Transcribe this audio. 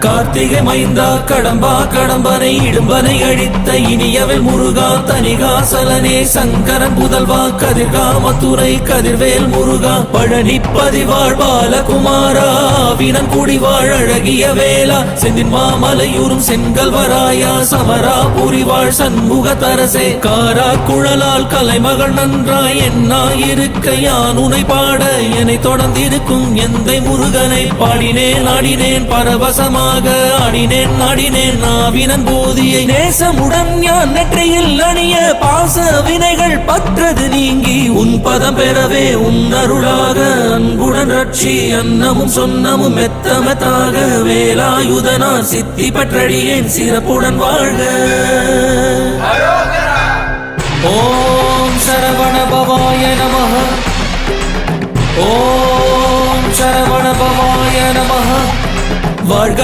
கார்த்திகை மைந்தா கடம்பா கடம்பனை இடும்பனை அழித்த இனியவள் முருகா தனிகாசலனே சங்கரன் புதல்வா கதிர்கா மத்துரை கதிர்வேல் முருகா பழனி பதிவாழ் பாலகுமாரா வினன் குடிவாழ் அழகிய வேளா செந்தின் மாமலையூரும் செங்கல்வராயா சமரா புரிவாழ் சண்முக தரசே காரா குழலால் கலைமகள் நன்றாய் என்னாயிருக்க யான் உனை பாட என்னை தொடர்ந்திருக்கும் எந்தை முருகனை பாடினேன் ஆடினேன் பரவசமாக ஆடினேன் ஆடினேன் நாவினன் போதியை நேசமுடன் ஞான் நெற்றியில் அணிய பாச வினைகள் பற்றது நீங்கி உன் பதம் பெறவே உன் அருளாக அன்புடன் ரட்சி அன்னமும் சொன்னமும் மெத்தமெத்தாக வேலாயுதனா சித்தி பற்றடியேன் சிறப்புடன் வாழ்க. ஓம் சரவண பவாய நமஹ. ஓம் சரவண பவாய நமஹ. வாழ்க